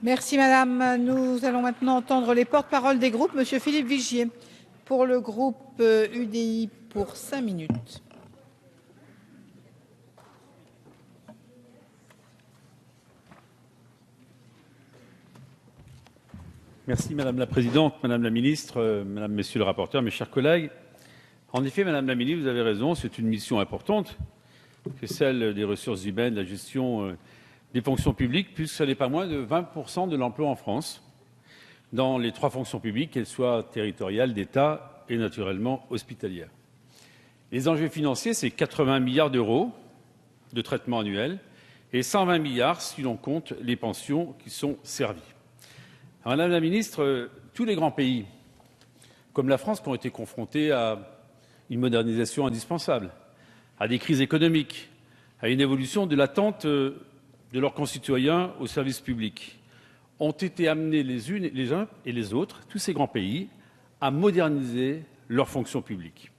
Merci madame. Nous allons maintenant entendre les porte-paroles des groupes. Monsieur Philippe Vigier pour le groupe UDI pour 5 minutes. Merci Madame la Présidente, Madame la Ministre, Madame, Messieurs le rapporteur, mes chers collègues. En effet, Madame la Ministre, vous avez raison, c'est une mission importante que celle des ressources humaines, de la gestion des fonctions publiques, puisque ce n'est pas moins de 20% de l'emploi en France dans les 3 fonctions publiques, qu'elles soient territoriales, d'État et naturellement hospitalières. Les enjeux financiers, c'est 80 milliards d'euros de traitement annuel et 120 milliards si l'on compte les pensions qui sont servies. Alors, Madame la Ministre, tous les grands pays, comme la France, qui ont été confrontés à une modernisation indispensable, à des crises économiques, à une évolution de l'attente de leurs concitoyens au service public, ont été amenés les uns et les autres, tous ces grands pays, à moderniser leur fonction publique.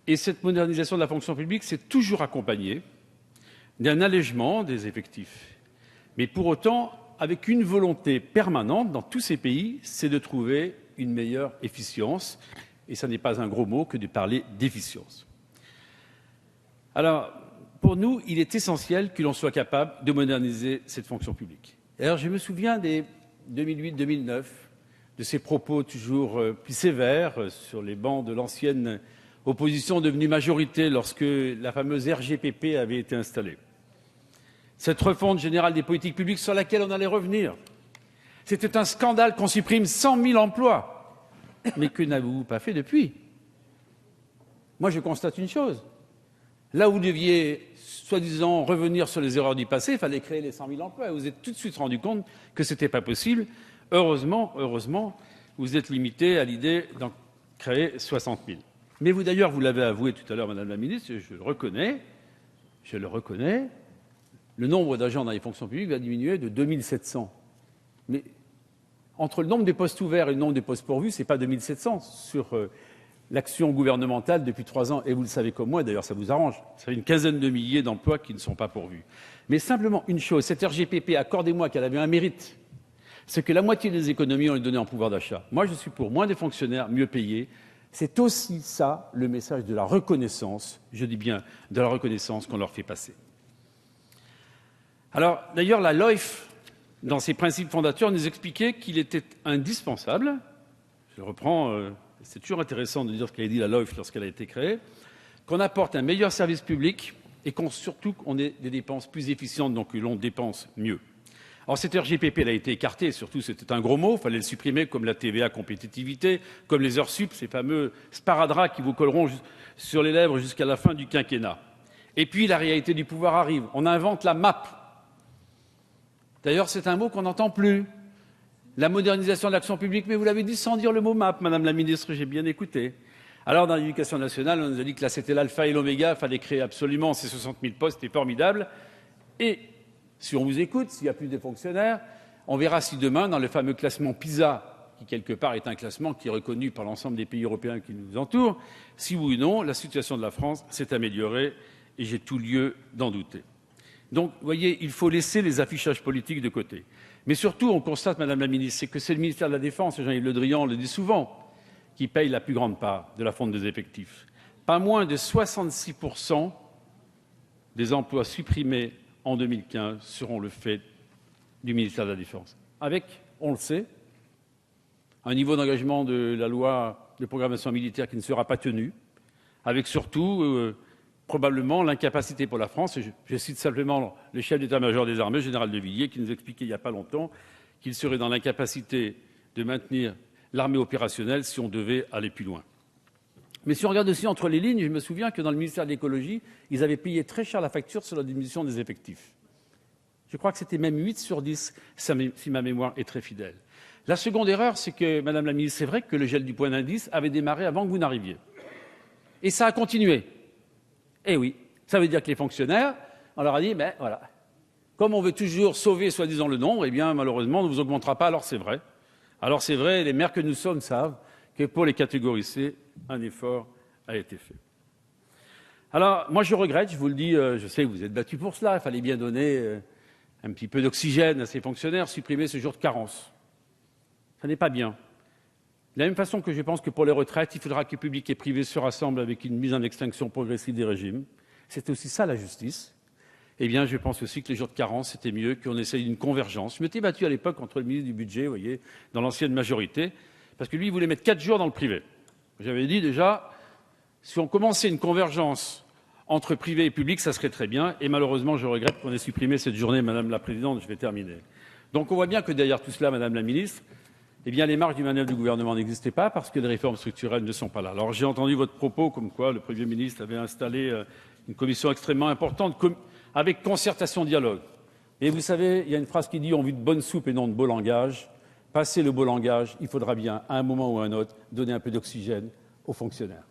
Et cette modernisation de la fonction publique s'est toujours accompagnée d'un allègement des effectifs. Mais pour autant, avec une volonté permanente dans tous ces pays, c'est de trouver une meilleure efficience. Et ce n'est pas un gros mot que de parler d'efficience. Alors, pour nous, il est essentiel que l'on soit capable de moderniser cette fonction publique. Alors, je me souviens des 2008-2009, de ces propos toujours plus sévères sur les bancs de l'ancienne opposition devenue majorité lorsque la fameuse RGPP avait été installée. Cette refonte générale des politiques publiques sur laquelle on allait revenir. C'était un scandale qu'on supprime 100 000 emplois. Mais que n'avez-vous pas fait depuis? Moi, je constate une chose. Là où vous deviez, soi-disant, revenir sur les erreurs du passé, il fallait créer les 100 000 emplois. Et vous êtes tout de suite rendu compte que ce n'était pas possible. Heureusement, vous êtes limité à l'idée d'en créer 60 000. Mais vous, d'ailleurs, vous l'avez avoué tout à l'heure, Madame la Ministre, je le reconnais, le nombre d'agents dans les fonctions publiques va diminuer de 2700. Mais entre le nombre des postes ouverts et le nombre des postes pourvus, ce n'est pas 2700 sur l'action gouvernementale depuis 3 ans. Et vous le savez comme moi, d'ailleurs ça vous arrange. Ça fait une quinzaine de milliers d'emplois qui ne sont pas pourvus. Mais simplement une chose, cette RGPP, accordez-moi qu'elle avait un mérite. C'est que la moitié des économies, on les donnait en pouvoir d'achat. Moi, je suis pour moins de fonctionnaires, mieux payés. C'est aussi ça le message de la reconnaissance, je dis bien de la reconnaissance qu'on leur fait passer. Alors, d'ailleurs, la LOIF, dans ses principes fondateurs, nous expliquait qu'il était indispensable, je reprends, c'est toujours intéressant de dire ce qu'avait dit la LOIF lorsqu'elle a été créée, qu'on apporte un meilleur service public et surtout qu'on ait des dépenses plus efficientes, donc que l'on dépense mieux. Alors, cette RGPP, elle a été écartée, surtout c'était un gros mot, il fallait le supprimer, comme la TVA compétitivité, comme les heures sup, ces fameux sparadraps qui vous colleront sur les lèvres jusqu'à la fin du quinquennat. Et puis, la réalité du pouvoir arrive. On invente la MAP. D'ailleurs, c'est un mot qu'on n'entend plus. La modernisation de l'action publique, mais vous l'avez dit sans dire le mot MAP, Madame la Ministre, j'ai bien écouté. Alors, dans l'éducation nationale, on nous a dit que là, c'était l'alpha et l'oméga, il fallait créer absolument ces 60 000 postes, c'était formidable. Et si on vous écoute, s'il y a plus de fonctionnaires, on verra si demain, dans le fameux classement PISA, qui quelque part est un classement qui est reconnu par l'ensemble des pays européens qui nous entourent, si oui ou non, la situation de la France s'est améliorée, et j'ai tout lieu d'en douter. Donc, vous voyez, il faut laisser les affichages politiques de côté. Mais surtout, on constate, Madame la Ministre, c'est que c'est le ministère de la Défense, Jean-Yves Le Drian le dit souvent, qui paye la plus grande part de la fonte des effectifs. Pas moins de 66% des emplois supprimés en 2015 seront le fait du ministère de la Défense. Avec, on le sait, un niveau d'engagement de la loi de programmation militaire qui ne sera pas tenu, avec surtout probablement l'incapacité pour la France, je cite simplement le chef d'état-major des armées, général de Villiers, qui nous expliquait il n'y a pas longtemps qu'il serait dans l'incapacité de maintenir l'armée opérationnelle si on devait aller plus loin. Mais si on regarde aussi entre les lignes, je me souviens que dans le ministère de l'écologie, ils avaient payé très cher la facture sur la diminution des effectifs. Je crois que c'était même 8 sur 10, si ma mémoire est très fidèle. La seconde erreur, c'est que, Madame la Ministre, c'est vrai que le gel du point d'indice avait démarré avant que vous n'arriviez. Et ça a continué. Eh oui, ça veut dire que les fonctionnaires, on leur a dit, ben voilà, comme on veut toujours sauver soi-disant le nombre, eh bien malheureusement on ne vous augmentera pas, alors c'est vrai. Alors c'est vrai, les maires que nous sommes savent que pour les catégories C, un effort a été fait. Alors moi je regrette, je vous le dis, je sais que vous êtes battus pour cela, il fallait bien donner un petit peu d'oxygène à ces fonctionnaires, supprimer ce jour de carence. Ça n'est pas bien. De la même façon que je pense que pour les retraites, il faudra que public et privé se rassemblent avec une mise en extinction progressive des régimes. C'est aussi ça la justice. Eh bien, je pense aussi que les jours de carence, c'était mieux qu'on essaye d'une convergence. Je m'étais battu à l'époque contre le ministre du Budget, vous voyez, dans l'ancienne majorité, parce que lui, il voulait mettre 4 jours dans le privé. J'avais dit déjà, si on commençait une convergence entre privé et public, ça serait très bien. Et malheureusement, je regrette qu'on ait supprimé cette journée, Madame la Présidente. Je vais terminer. Donc on voit bien que derrière tout cela, Madame la Ministre, eh bien, les marges du manœuvre du gouvernement n'existaient pas parce que les réformes structurelles ne sont pas là. Alors j'ai entendu votre propos comme quoi le Premier ministre avait installé une commission extrêmement importante avec concertation, dialogue. Et vous savez, il y a une phrase qui dit « on veut de bonne soupe et non de beau langage ». Passer le beau langage, il faudra bien, à un moment ou à un autre, donner un peu d'oxygène aux fonctionnaires.